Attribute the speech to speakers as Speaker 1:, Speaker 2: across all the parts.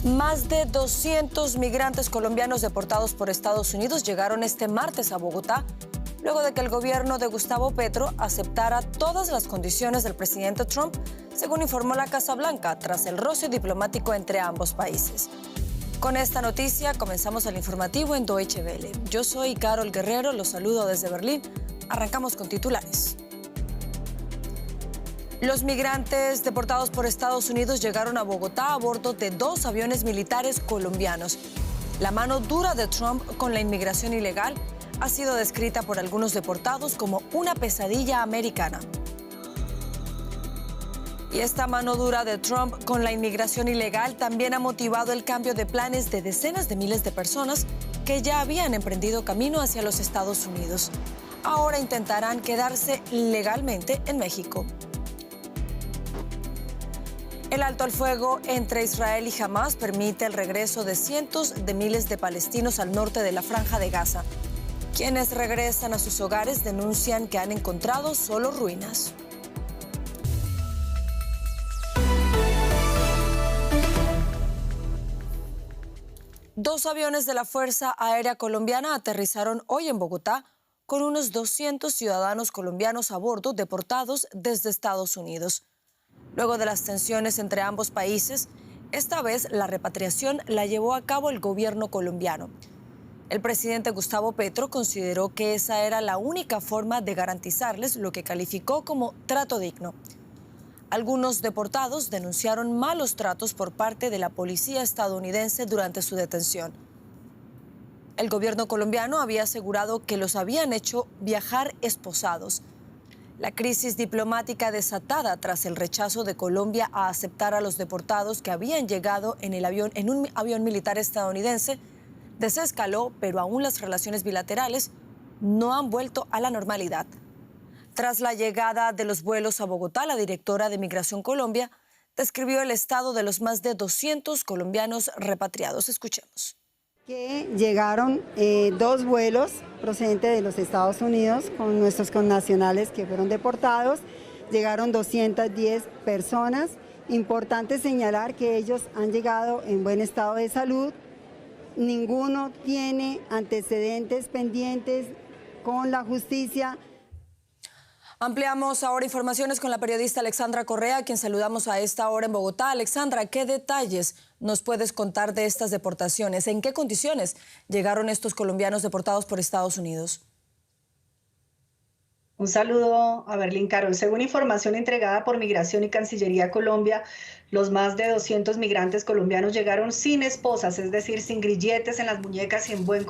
Speaker 1: Más de 200 migrantes colombianos deportados por Estados Unidos llegaron este martes a Bogotá, luego de que el gobierno de Gustavo Petro aceptara todas las condiciones del presidente Trump, según informó la Casa Blanca, tras el roce diplomático entre ambos países. Con esta noticia comenzamos el informativo en Deutsche Welle. Yo soy Carol Guerrero, los saludo desde Berlín. Arrancamos con titulares. Los migrantes deportados por Estados Unidos llegaron a Bogotá a bordo de 2 aviones militares colombianos. La mano dura de Trump con la inmigración ilegal ha sido descrita por algunos deportados como una pesadilla americana. Y esta mano dura de Trump con la inmigración ilegal también ha motivado el cambio de planes de decenas de miles de personas que ya habían emprendido camino hacia los Estados Unidos. Ahora intentarán quedarse legalmente en México. El alto al fuego entre Israel y Hamás permite el regreso de cientos de miles de palestinos al norte de la Franja de Gaza. Quienes regresan a sus hogares denuncian que han encontrado solo ruinas. Dos aviones de la Fuerza Aérea Colombiana aterrizaron hoy en Bogotá con unos 200 ciudadanos colombianos a bordo deportados desde Estados Unidos. Luego de las tensiones entre ambos países, esta vez la repatriación la llevó a cabo el gobierno colombiano. El presidente Gustavo Petro consideró que esa era la única forma de garantizarles lo que calificó como trato digno. Algunos deportados denunciaron malos tratos por parte de la policía estadounidense durante su detención. El gobierno colombiano había asegurado que los habían hecho viajar esposados. La crisis diplomática desatada tras el rechazo de Colombia a aceptar a los deportados que habían llegado en un avión militar estadounidense desescaló, pero aún las relaciones bilaterales no han vuelto a la normalidad. Tras la llegada de los vuelos a Bogotá, la directora de Migración Colombia describió el estado de los más de 200 colombianos repatriados. Escuchemos.
Speaker 2: Que llegaron 2 vuelos procedentes de los Estados Unidos con nuestros connacionales que fueron deportados. Llegaron 210 personas. Importante señalar que ellos han llegado en buen estado de salud. Ninguno tiene antecedentes pendientes con la justicia.
Speaker 1: Ampliamos ahora informaciones con la periodista Alexandra Correa, a quien saludamos a esta hora en Bogotá. Alexandra, ¿qué detalles nos puedes contar de estas deportaciones? ¿En qué condiciones llegaron estos colombianos deportados por Estados Unidos?
Speaker 3: Un saludo a Berlín, Carol. Según información entregada por Migración y Cancillería Colombia, los más de 200 migrantes colombianos llegaron sin esposas, es decir, sin grilletes en las muñecas y en buenas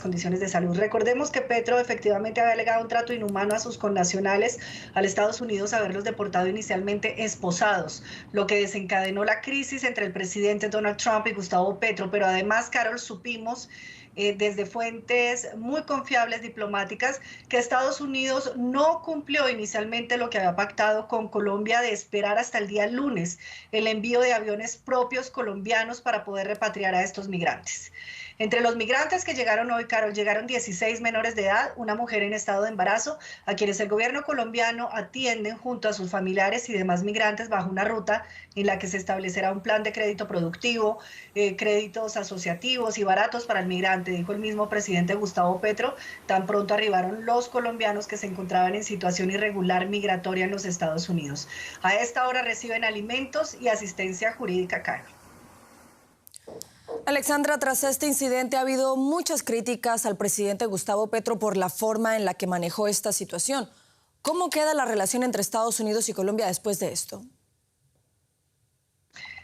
Speaker 3: condiciones de salud. Recordemos que Petro efectivamente había alegado un trato inhumano a sus connacionales al Estados Unidos, haberlos deportado inicialmente esposados, lo que desencadenó la crisis entre el presidente Donald Trump y Gustavo Petro. Pero además, Carol, supimos desde fuentes muy confiables diplomáticas que Estados Unidos no cumplió inicialmente lo que había pactado con Colombia de esperar hasta el día lunes el envío de aviones propios colombianos para poder repatriar a estos migrantes. Entre los migrantes que llegaron hoy, Carol, llegaron 16 menores de edad, una mujer en estado de embarazo, a quienes el gobierno colombiano atienden junto a sus familiares y demás migrantes bajo una ruta en la que se establecerá un plan de crédito productivo, créditos asociativos y baratos para el migrante, dijo el mismo presidente Gustavo Petro. Tan pronto arribaron los colombianos que se encontraban en situación irregular migratoria en los Estados Unidos. A esta hora reciben alimentos y asistencia jurídica, Carol.
Speaker 1: Alexandra, tras este incidente ha habido muchas críticas al presidente Gustavo Petro por la forma en la que manejó esta situación. ¿Cómo queda la relación entre Estados Unidos y Colombia después de esto?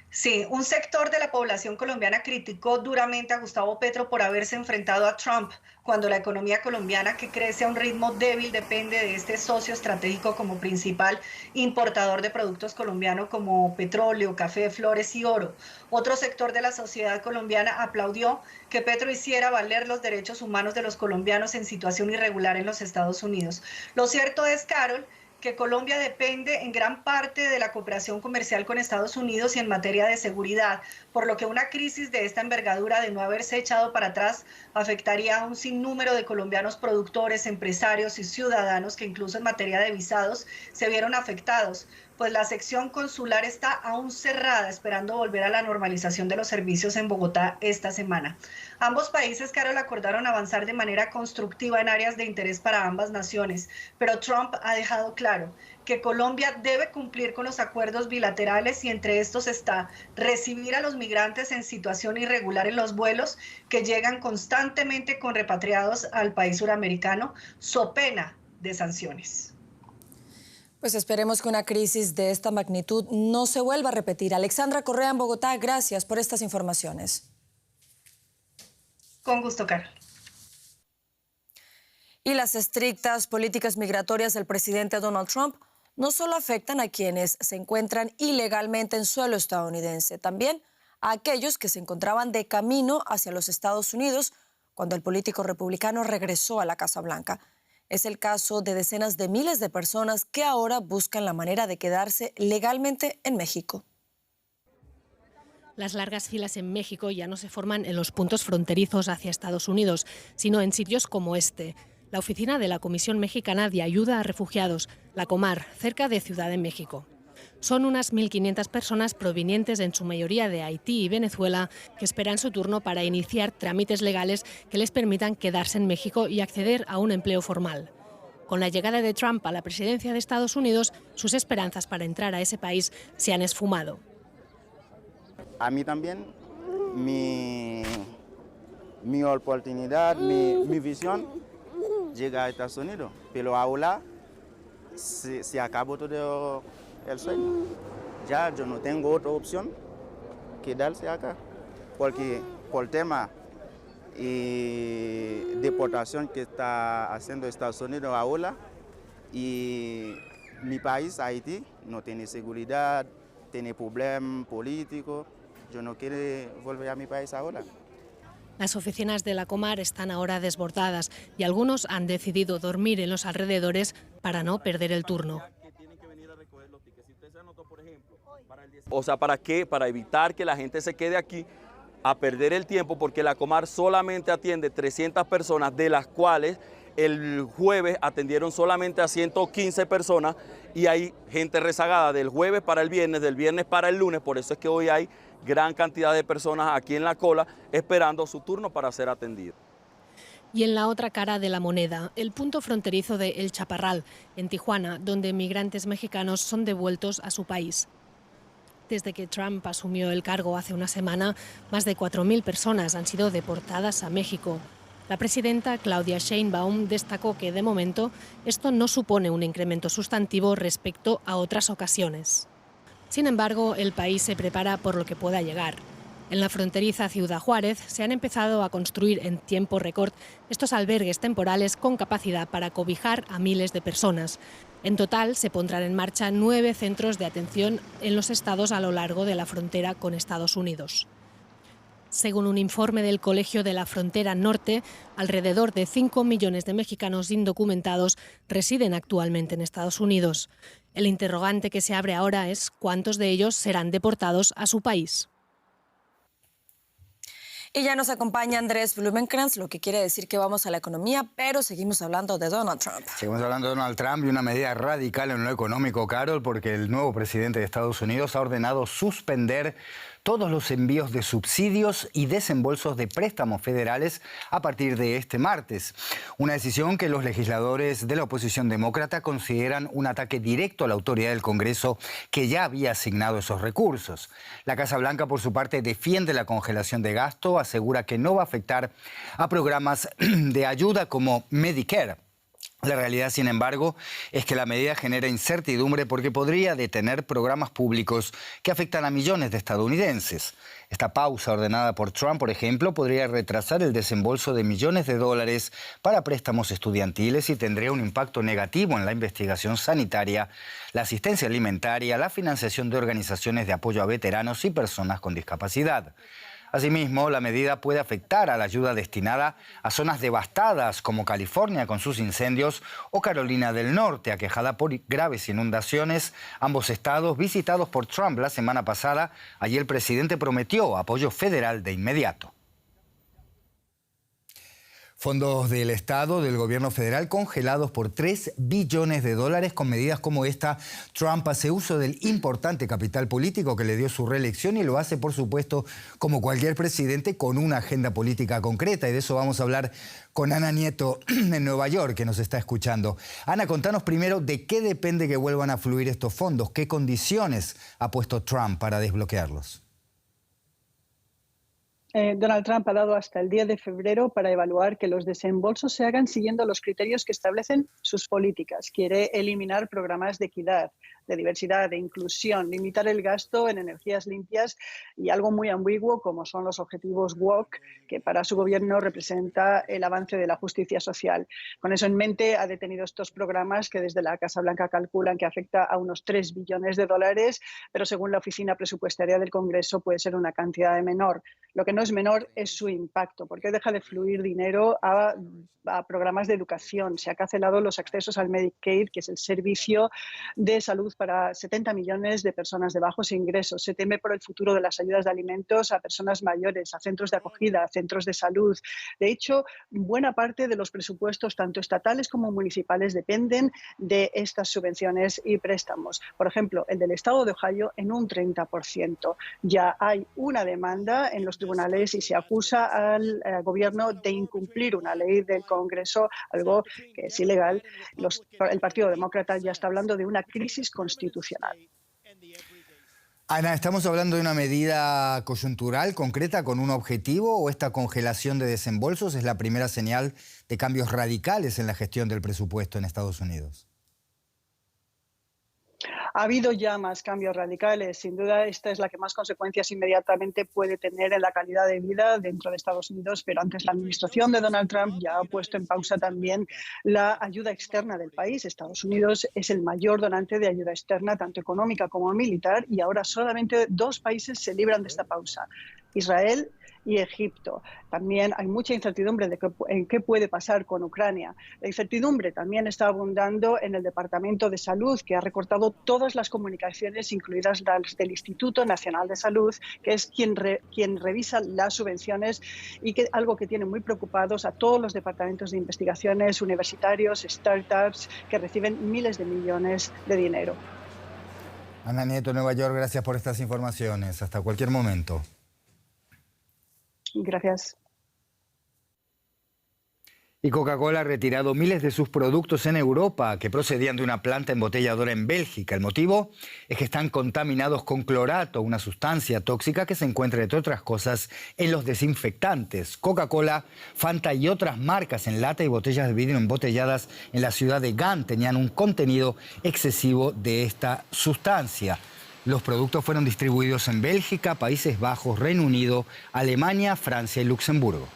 Speaker 3: Sí, un sector de la población colombiana criticó duramente a Gustavo Petro por haberse enfrentado a Trump, cuando la economía colombiana, que crece a un ritmo débil, depende de este socio estratégico como principal importador de productos colombianos como petróleo, café, flores y oro. Otro sector de la sociedad colombiana aplaudió que Petro hiciera valer los derechos humanos de los colombianos en situación irregular en los Estados Unidos. Lo cierto es, Carol, que Colombia depende en gran parte de la cooperación comercial con Estados Unidos y en materia de seguridad, por lo que una crisis de esta envergadura, de no haberse echado para atrás, afectaría a un sinnúmero de colombianos productores, empresarios y ciudadanos que incluso en materia de visados se vieron afectados pues la sección consular está aún cerrada, esperando volver a la normalización de los servicios en Bogotá esta semana. Ambos países, Carol, acordaron avanzar de manera constructiva en áreas de interés para ambas naciones, pero Trump ha dejado claro que Colombia debe cumplir con los acuerdos bilaterales y entre estos está recibir a los migrantes en situación irregular en los vuelos que llegan constantemente con repatriados al país suramericano, so pena de sanciones.
Speaker 1: Pues esperemos que una crisis de esta magnitud no se vuelva a repetir. Alexandra Correa en Bogotá, gracias por estas informaciones.
Speaker 3: Con gusto, Carol.
Speaker 1: Y las estrictas políticas migratorias del presidente Donald Trump no solo afectan a quienes se encuentran ilegalmente en suelo estadounidense, también a aquellos que se encontraban de camino hacia los Estados Unidos cuando el político republicano regresó a la Casa Blanca. Es el caso de decenas de miles de personas que ahora buscan la manera de quedarse legalmente en México.
Speaker 4: Las largas filas en México ya no se forman en los puntos fronterizos hacia Estados Unidos, sino en sitios como este. La oficina de la Comisión Mexicana de Ayuda a Refugiados, la Comar, cerca de Ciudad de México. Son unas 1.500 personas provenientes en su mayoría de Haití y Venezuela que esperan su turno para iniciar trámites legales que les permitan quedarse en México y acceder a un empleo formal. Con la llegada de Trump a la presidencia de Estados Unidos, sus esperanzas para entrar a ese país se han esfumado.
Speaker 5: A mí también, mi oportunidad, mi visión llega a Estados Unidos, pero ahora se acabó todo el sueño. Ya yo no tengo otra opción que quedarse acá, porque por el tema y deportación que está haciendo Estados Unidos ahora, y mi país, Haití, no tiene seguridad, tiene problemas políticos. Yo no quiero volver a mi país ahora.
Speaker 4: Las oficinas de la Comar están ahora desbordadas y algunos han decidido dormir en los alrededores para no perder el turno.
Speaker 6: O sea, ¿para qué? Para evitar que la gente se quede aquí a perder el tiempo, porque la Comar solamente atiende 300 personas, de las cuales el jueves atendieron solamente a 115 personas y hay gente rezagada del jueves para el viernes, del viernes para el lunes. Por eso es que hoy hay gran cantidad de personas aquí en la cola esperando su turno para ser atendidos.
Speaker 4: Y en la otra cara de la moneda, el punto fronterizo de El Chaparral, en Tijuana, donde migrantes mexicanos son devueltos a su país. Desde que Trump asumió el cargo hace una semana, más de 4.000 personas han sido deportadas a México. La presidenta Claudia Sheinbaum destacó que, de momento, esto no supone un incremento sustantivo respecto a otras ocasiones. Sin embargo, el país se prepara por lo que pueda llegar. En la fronteriza Ciudad Juárez se han empezado a construir en tiempo récord estos albergues temporales con capacidad para cobijar a miles de personas. En total, se pondrán en marcha 9 centros de atención en los estados a lo largo de la frontera con Estados Unidos. Según un informe del Colegio de la Frontera Norte, alrededor de 5 millones de mexicanos indocumentados residen actualmente en Estados Unidos. El interrogante que se abre ahora es cuántos de ellos serán deportados a su país.
Speaker 1: Y ya nos acompaña Andrés Blumenkrantz, lo que quiere decir que vamos a la economía, pero seguimos hablando de Donald Trump.
Speaker 7: Seguimos hablando de Donald Trump y una medida radical en lo económico, Carol, porque el nuevo presidente de Estados Unidos ha ordenado suspender todos los envíos de subsidios y desembolsos de préstamos federales a partir de este martes. Una decisión que los legisladores de la oposición demócrata consideran un ataque directo a la autoridad del Congreso que ya había asignado esos recursos. La Casa Blanca, por su parte, defiende la congelación de gasto, asegura que no va a afectar a programas de ayuda como Medicare. La realidad, sin embargo, es que la medida genera incertidumbre porque podría detener programas públicos que afectan a millones de estadounidenses. Esta pausa ordenada por Trump, por ejemplo, podría retrasar el desembolso de millones de dólares para préstamos estudiantiles y tendría un impacto negativo en la investigación sanitaria, la asistencia alimentaria, la financiación de organizaciones de apoyo a veteranos y personas con discapacidad. Asimismo, la medida puede afectar a la ayuda destinada a zonas devastadas como California con sus incendios o Carolina del Norte, aquejada por graves inundaciones, ambos estados visitados por Trump la semana pasada. Allí el presidente prometió apoyo federal de inmediato. Fondos del Estado, del gobierno federal, congelados por $3 billones. Con medidas como esta, Trump hace uso del importante capital político que le dio su reelección y lo hace, por supuesto, como cualquier presidente, con una agenda política concreta. Y de eso vamos a hablar con Ana Nieto en Nueva York, que nos está escuchando. Ana, contanos primero de qué depende que vuelvan a fluir estos fondos, qué condiciones ha puesto Trump para desbloquearlos.
Speaker 8: Donald Trump ha dado hasta el 10 de febrero para evaluar que los desembolsos se hagan siguiendo los criterios que establecen sus políticas. Quiere eliminar programas de equidad, de diversidad, de inclusión, limitar el gasto en energías limpias y algo muy ambiguo como son los objetivos woke, que para su gobierno representa el avance de la justicia social. Con eso en mente ha detenido estos programas que desde la Casa Blanca calculan que afecta a unos $3 billones, pero según la Oficina Presupuestaria del Congreso puede ser una cantidad menor. Lo que no es menor es su impacto, porque deja de fluir dinero a programas de educación. Se ha cancelado los accesos al Medicaid, que es el servicio de salud para 70 millones de personas de bajos ingresos. Se teme por el futuro de las ayudas de alimentos a personas mayores, a centros de acogida, a centros de salud. De hecho, buena parte de los presupuestos, tanto estatales como municipales, dependen de estas subvenciones y préstamos. Por ejemplo, el del estado de Ohio en un 30%. Ya hay una demanda en los tribunales y se acusa al gobierno de incumplir una ley del Congreso, algo que es ilegal. El Partido Demócrata ya está hablando de una crisis constitucional.
Speaker 7: Ana, ¿estamos hablando de una medida coyuntural, concreta, con un objetivo, o esta congelación de desembolsos es la primera señal de cambios radicales en la gestión del presupuesto en Estados Unidos?
Speaker 8: Ha habido ya más cambios radicales. Sin duda, esta es la que más consecuencias inmediatamente puede tener en la calidad de vida dentro de Estados Unidos, pero antes la administración de Donald Trump ya ha puesto en pausa también la ayuda externa del país. Estados Unidos es el mayor donante de ayuda externa, tanto económica como militar, y ahora solamente 2 países se libran de esta pausa: Israel y Egipto. También hay mucha incertidumbre en qué puede pasar con Ucrania. La incertidumbre también está abundando en el Departamento de Salud, que ha recortado todas las comunicaciones, incluidas las del Instituto Nacional de Salud, que es quien revisa las subvenciones, y algo que tiene muy preocupados a todos los departamentos de investigaciones, universitarios, startups, que reciben miles de millones de dinero.
Speaker 7: Ana Nieto, Nueva York, gracias por estas informaciones. Hasta cualquier momento.
Speaker 8: Gracias.
Speaker 7: Y Coca-Cola ha retirado miles de sus productos en Europa que procedían de una planta embotelladora en Bélgica. El motivo es que están contaminados con clorato, una sustancia tóxica que se encuentra, entre otras cosas, en los desinfectantes. Coca-Cola, Fanta y otras marcas en lata y botellas de vidrio embotelladas en la ciudad de Gand tenían un contenido excesivo de esta sustancia. Los productos fueron distribuidos en Bélgica, Países Bajos, Reino Unido, Alemania, Francia y Luxemburgo.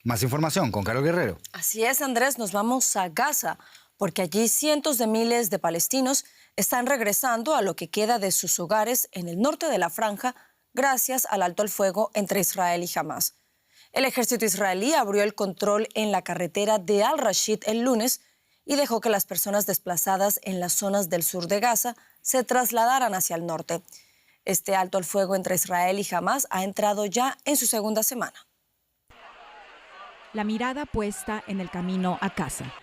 Speaker 7: Más información con Carol Guerrero.
Speaker 1: Así es, Andrés, nos vamos a Gaza, porque allí cientos de miles de palestinos están regresando a lo que queda de sus hogares en el norte de la franja gracias al alto el fuego entre Israel y Hamás. El ejército israelí abrió el control en la carretera de Al-Rashid el lunes y dejó que las personas desplazadas en las zonas del sur de Gaza se trasladaran hacia el norte. Este alto el fuego entre Israel y Hamás ha entrado ya en su segunda semana.
Speaker 9: La mirada puesta en el camino a casa.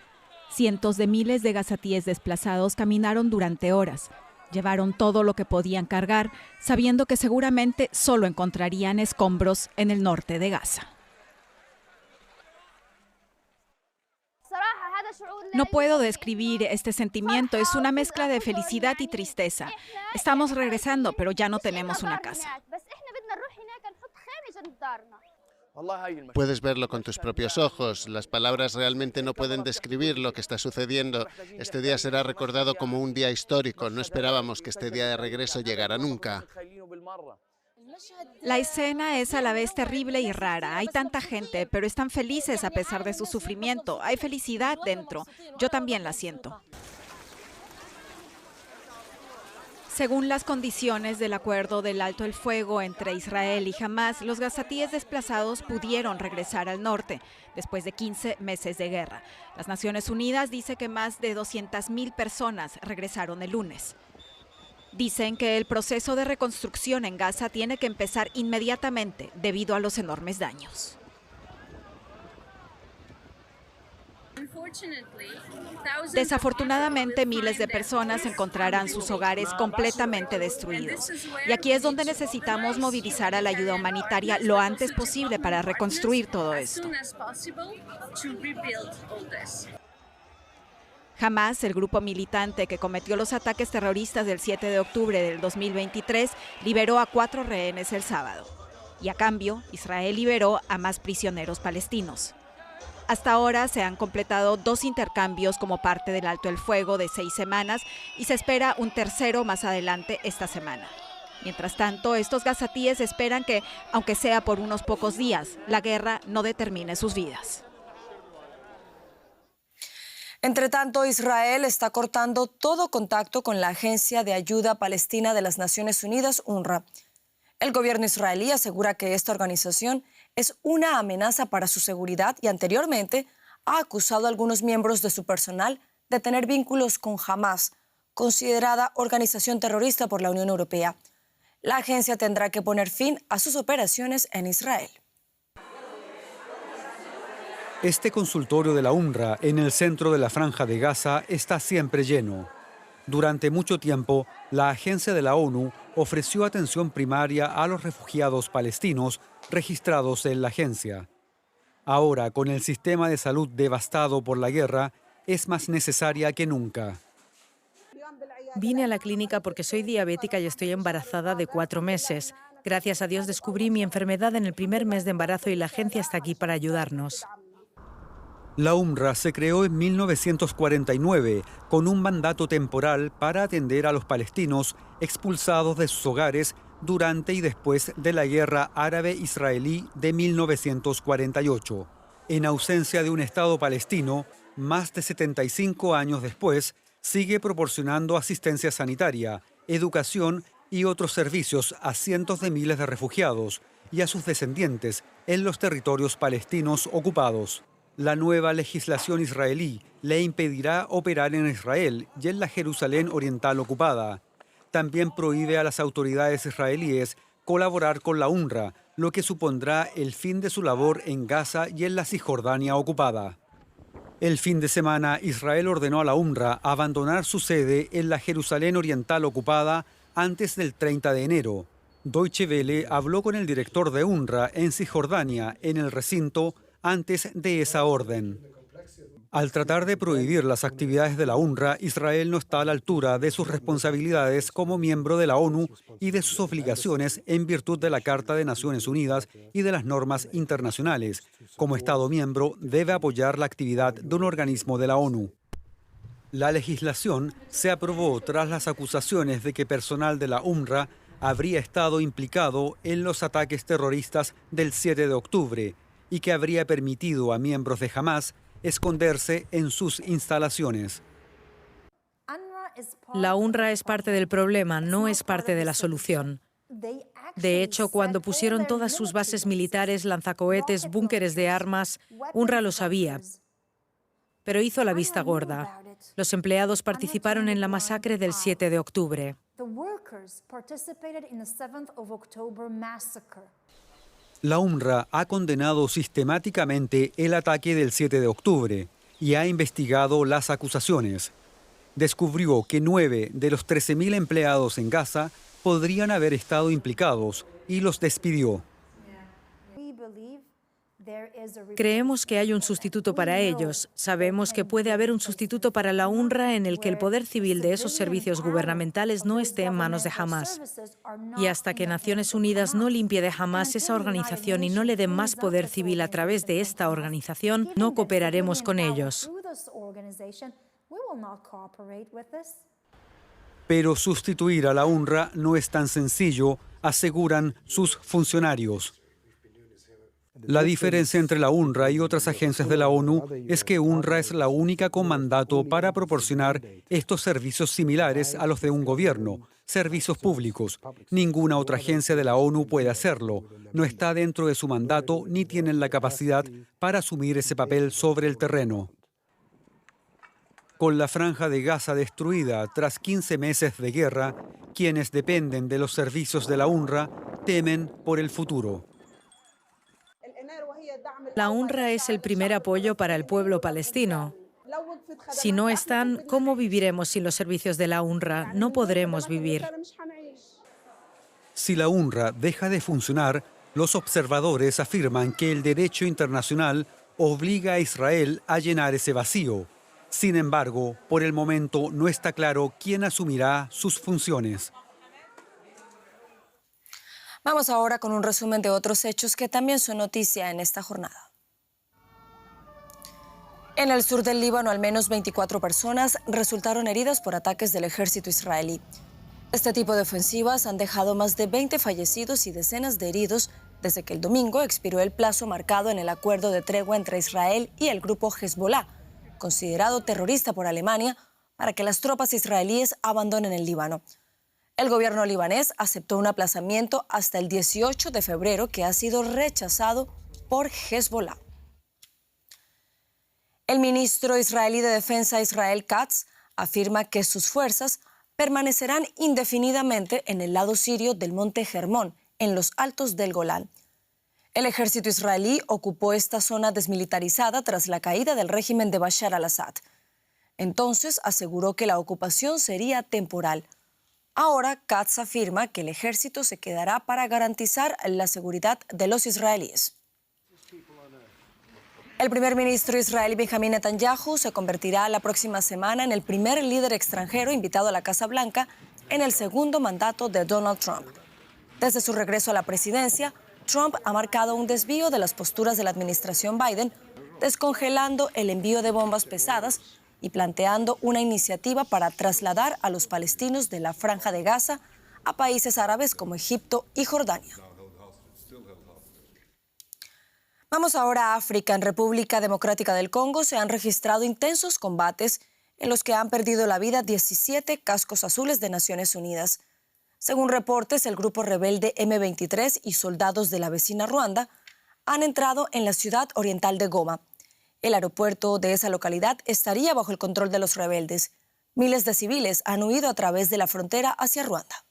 Speaker 9: Cientos de miles de gazatíes desplazados caminaron durante horas. Llevaron todo lo que podían cargar, sabiendo que seguramente solo encontrarían escombros en el norte de Gaza. No puedo describir este sentimiento, es una mezcla de felicidad y tristeza. Estamos regresando, pero ya no tenemos una casa.
Speaker 10: Puedes verlo con tus propios ojos. Las palabras realmente no pueden describir lo que está sucediendo. Este día será recordado como un día histórico. No esperábamos que este día de regreso llegara nunca.
Speaker 9: La escena es a la vez terrible y rara. Hay tanta gente, pero están felices a pesar de su sufrimiento. Hay felicidad dentro. Yo también la siento. Según las condiciones del acuerdo del alto el fuego entre Israel y Hamás, los gazatíes desplazados pudieron regresar al norte después de 15 meses de guerra. Las Naciones Unidas dice que más de 200,000 personas regresaron el lunes. Dicen que el proceso de reconstrucción en Gaza tiene que empezar inmediatamente debido a los enormes daños. Desafortunadamente, miles de personas encontrarán sus hogares completamente destruidos. Y aquí es donde necesitamos movilizar a la ayuda humanitaria lo antes posible para reconstruir todo esto. Hamás, el grupo militante que cometió los ataques terroristas del 7 de octubre del 2023, liberó a 4 rehenes el sábado. Y a cambio, Israel liberó a más prisioneros palestinos. Hasta ahora se han completado 2 intercambios como parte del alto el fuego de 6 semanas y se espera un tercero más adelante esta semana. Mientras tanto, estos gazatíes esperan que, aunque sea por unos pocos días, la guerra no determine sus vidas.
Speaker 1: Entre tanto, Israel está cortando todo contacto con la Agencia de Ayuda Palestina de las Naciones Unidas, UNRWA. El gobierno israelí asegura que esta organización es una amenaza para su seguridad y anteriormente ha acusado a algunos miembros de su personal de tener vínculos con Hamás, considerada organización terrorista por la Unión Europea. La agencia tendrá que poner fin a sus operaciones en Israel.
Speaker 11: Este consultorio de la UNRWA en el centro de la Franja de Gaza está siempre lleno. Durante mucho tiempo, la agencia de la ONU ofreció atención primaria a los refugiados palestinos registrados en la agencia. Ahora, con el sistema de salud devastado por la guerra, es más necesaria que nunca.
Speaker 12: Vine a la clínica porque soy diabética y estoy embarazada de 4 meses. Gracias a Dios descubrí mi enfermedad en el primer mes de embarazo y la agencia está aquí para ayudarnos.
Speaker 11: La UNRWA se creó en 1949 con un mandato temporal para atender a los palestinos expulsados de sus hogares durante y después de la guerra árabe-israelí de 1948. En ausencia de un Estado palestino, más de 75 años después, sigue proporcionando asistencia sanitaria, educación y otros servicios a cientos de miles de refugiados y a sus descendientes en los territorios palestinos ocupados. La nueva legislación israelí le impedirá operar en Israel y en la Jerusalén oriental ocupada. También prohíbe a las autoridades israelíes colaborar con la UNRWA, lo que supondrá el fin de su labor en Gaza y en la Cisjordania ocupada. El fin de semana, Israel ordenó a la UNRWA abandonar su sede en la Jerusalén oriental ocupada antes del 30 de enero. Deutsche Welle habló con el director de UNRWA en Cisjordania, en el recinto, antes de esa orden. Al tratar de prohibir las actividades de la UNRWA, Israel no está a la altura de sus responsabilidades como miembro de la ONU y de sus obligaciones en virtud de la Carta de Naciones Unidas y de las normas internacionales. Como Estado miembro, debe apoyar la actividad de un organismo de la ONU. La legislación se aprobó tras las acusaciones de que personal de la UNRWA habría estado implicado en los ataques terroristas del 7 de octubre, y que habría permitido a miembros de Hamás esconderse en sus instalaciones.
Speaker 12: La UNRWA es parte del problema, no es parte de la solución. De hecho, cuando pusieron todas sus bases militares, lanzacohetes, búnkeres de armas, UNRWA lo sabía, pero hizo la vista gorda. Los empleados participaron en la masacre del 7 de octubre.
Speaker 11: La UNRWA ha condenado sistemáticamente el ataque del 7 de octubre y ha investigado las acusaciones. Descubrió que 9 de los 13.000 empleados en Gaza podrían haber estado implicados y los despidió.
Speaker 12: Creemos que hay un sustituto para ellos. Sabemos que puede haber un sustituto para la UNRWA en el que el poder civil de esos servicios gubernamentales no esté en manos de Hamás. Y hasta que Naciones Unidas no limpie de Hamás esa organización y no le dé más poder civil a través de esta organización, no cooperaremos con ellos.
Speaker 11: Pero sustituir a la UNRWA no es tan sencillo, aseguran sus funcionarios. La diferencia entre la UNRWA y otras agencias de la ONU es que UNRWA es la única con mandato para proporcionar estos servicios similares a los de un gobierno, servicios públicos. Ninguna otra agencia de la ONU puede hacerlo. No está dentro de su mandato ni tienen la capacidad para asumir ese papel sobre el terreno. Con la franja de Gaza destruida tras 15 meses de guerra, quienes dependen de los servicios de la UNRWA temen por el futuro.
Speaker 12: La UNRWA es el primer apoyo para el pueblo palestino. Si no están, ¿cómo viviremos sin los servicios de la UNRWA? No podremos vivir.
Speaker 11: Si la UNRWA deja de funcionar, los observadores afirman que el derecho internacional obliga a Israel a llenar ese vacío. Sin embargo, por el momento no está claro quién asumirá sus funciones.
Speaker 1: Vamos ahora con un resumen de otros hechos que también son noticia en esta jornada. En el sur del Líbano, al menos 24 personas resultaron heridas por ataques del ejército israelí. Este tipo de ofensivas han dejado más de 20 fallecidos y decenas de heridos desde que el domingo expiró el plazo marcado en el acuerdo de tregua entre Israel y el grupo Hezbollah, considerado terrorista por Alemania, para que las tropas israelíes abandonen el Líbano. El gobierno libanés aceptó un aplazamiento hasta el 18 de febrero que ha sido rechazado por Hezbollah. El ministro israelí de Defensa, Israel Katz, afirma que sus fuerzas permanecerán indefinidamente en el lado sirio del monte Hermón, en los altos del Golán. El ejército israelí ocupó esta zona desmilitarizada tras la caída del régimen de Bashar al-Assad. Entonces aseguró que la ocupación sería temporal. Ahora Katz afirma que el ejército se quedará para garantizar la seguridad de los israelíes. El primer ministro israelí Benjamin Netanyahu se convertirá la próxima semana en el primer líder extranjero invitado a la Casa Blanca en el segundo mandato de Donald Trump. Desde su regreso a la presidencia, Trump ha marcado un desvío de las posturas de la administración Biden, descongelando el envío de bombas pesadas y planteando una iniciativa para trasladar a los palestinos de la Franja de Gaza a países árabes como Egipto y Jordania. Vamos ahora a África. En República Democrática del Congo se han registrado intensos combates en los que han perdido la vida 17 cascos azules de Naciones Unidas. Según reportes, el grupo rebelde M23 y soldados de la vecina Ruanda han entrado en la ciudad oriental de Goma. El aeropuerto de esa localidad estaría bajo el control de los rebeldes. Miles de civiles han huido a través de la frontera hacia Ruanda.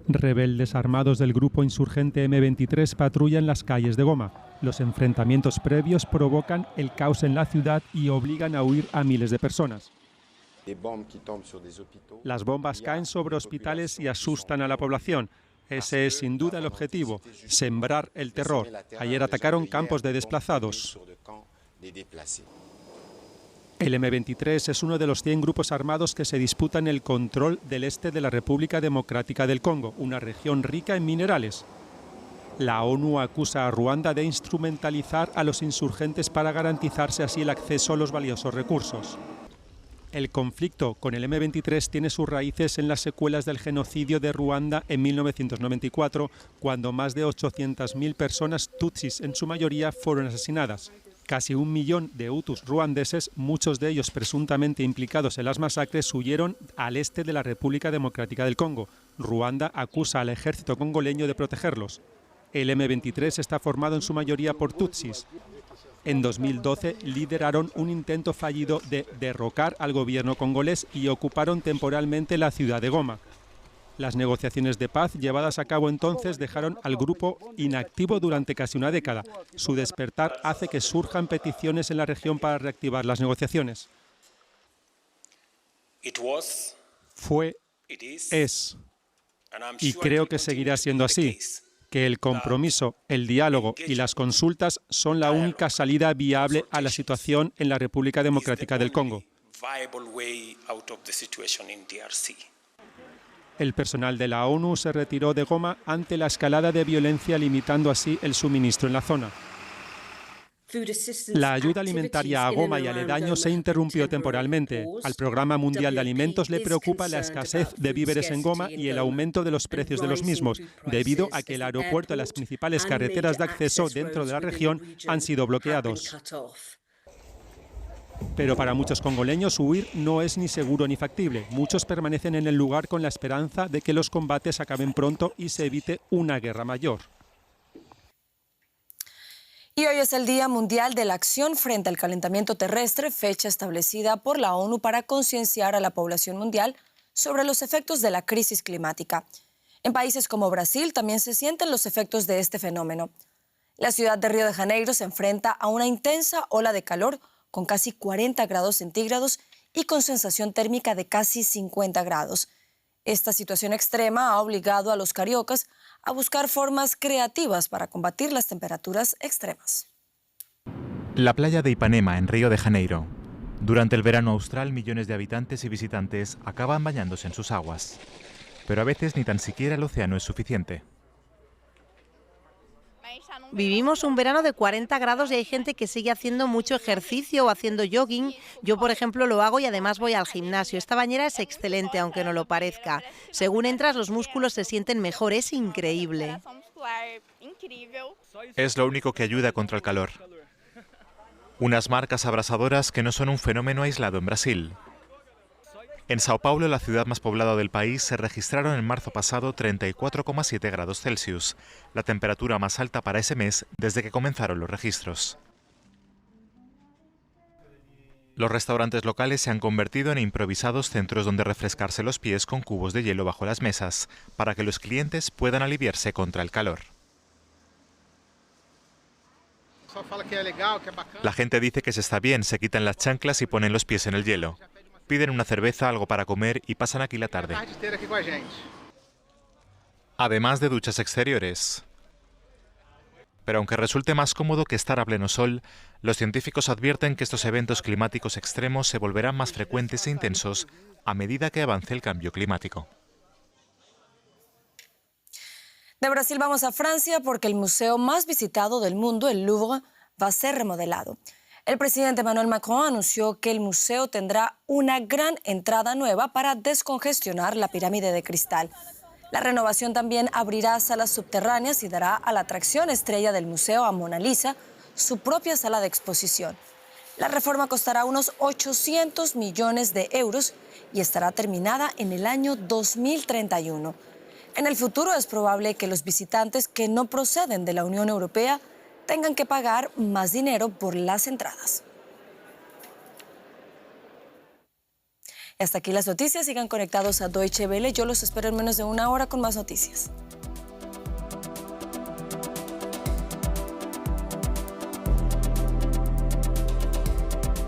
Speaker 13: Rebeldes armados del grupo insurgente M23 patrullan las calles de Goma. Los enfrentamientos previos provocan el caos en la ciudad y obligan a huir a miles de personas. Las bombas caen sobre hospitales y asustan a la población. Ese es sin duda el objetivo, sembrar el terror. Ayer atacaron campos de desplazados. El M23 es uno de los 100 grupos armados que se disputan el control del este de la República Democrática del Congo, una región rica en minerales. La ONU acusa a Ruanda de instrumentalizar a los insurgentes para garantizarse así el acceso a los valiosos recursos. El conflicto con el M23 tiene sus raíces en las secuelas del genocidio de Ruanda en 1994, cuando más de 800.000 personas tutsis, en su mayoría, fueron asesinadas. Casi 1 millón de hutus ruandeses, muchos de ellos presuntamente implicados en las masacres, huyeron al este de la República Democrática del Congo. Ruanda acusa al ejército congoleño de protegerlos. El M23 está formado en su mayoría por tutsis. En 2012 lideraron un intento fallido de derrocar al gobierno congolés y ocuparon temporalmente la ciudad de Goma. Las negociaciones de paz llevadas a cabo entonces dejaron al grupo inactivo durante casi una década. Su despertar hace que surjan peticiones en la región para reactivar las negociaciones. Fue, es, y creo que seguirá siendo así, que el compromiso, el diálogo y las consultas son la única salida viable a la situación en la República Democrática del Congo. El personal de la ONU se retiró de Goma ante la escalada de violencia, limitando así el suministro en la zona. La ayuda alimentaria a Goma y aledaños se interrumpió temporalmente. Al Programa Mundial de Alimentos le preocupa la escasez de víveres en Goma y el aumento de los precios de los mismos, debido a que el aeropuerto y las principales carreteras de acceso dentro de la región han sido bloqueados. Pero para muchos congoleños huir no es ni seguro ni factible. Muchos permanecen en el lugar con la esperanza de que los combates acaben pronto y se evite una guerra mayor.
Speaker 1: Y hoy es el Día Mundial de la Acción frente al Calentamiento Terrestre, fecha establecida por la ONU para concienciar a la población mundial sobre los efectos de la crisis climática. En países como Brasil también se sienten los efectos de este fenómeno. La ciudad de Río de Janeiro se enfrenta a una intensa ola de calor con casi 40 grados centígrados y con sensación térmica de casi 50 grados. Esta situación extrema ha obligado a los cariocas a buscar formas creativas para combatir las temperaturas extremas.
Speaker 14: La playa de Ipanema, en Río de Janeiro. Durante el verano austral, millones de habitantes y visitantes acaban bañándose en sus aguas. Pero a veces ni tan siquiera el océano es suficiente.
Speaker 15: Vivimos un verano de 40 grados y hay gente que sigue haciendo mucho ejercicio o haciendo jogging. Yo, por ejemplo, lo hago y además voy al gimnasio. Esta bañera es excelente, aunque no lo parezca. Según entras, los músculos se sienten mejor. Es increíble.
Speaker 14: Es lo único que ayuda contra el calor. Unas marcas abrasadoras que no son un fenómeno aislado en Brasil. En Sao Paulo, la ciudad más poblada del país, se registraron en marzo pasado 34,7 grados Celsius, la temperatura más alta para ese mes desde que comenzaron los registros. Los restaurantes locales se han convertido en improvisados centros donde refrescarse los pies con cubos de hielo bajo las mesas, para que los clientes puedan aliviarse contra el calor. La gente dice que se está bien, se quitan las chanclas y ponen los pies en el hielo. Piden una cerveza, algo para comer y pasan aquí la tarde. Además de duchas exteriores. Pero aunque resulte más cómodo que estar a pleno sol, los científicos advierten que estos eventos climáticos extremos se volverán más frecuentes e intensos a medida que avance el cambio climático.
Speaker 1: De Brasil vamos a Francia porque el museo más visitado del mundo, el Louvre, va a ser remodelado. El presidente Emmanuel Macron anunció que el museo tendrá una gran entrada nueva para descongestionar la pirámide de cristal. La renovación también abrirá salas subterráneas y dará a la atracción estrella del museo, a Mona Lisa, su propia sala de exposición. La reforma costará unos 800 millones de euros y estará terminada en el año 2031. En el futuro es probable que los visitantes que no proceden de la Unión Europea tengan que pagar más dinero por las entradas. Y hasta aquí las noticias. Sigan conectados a Deutsche Welle. Yo los espero en menos de una hora con más noticias.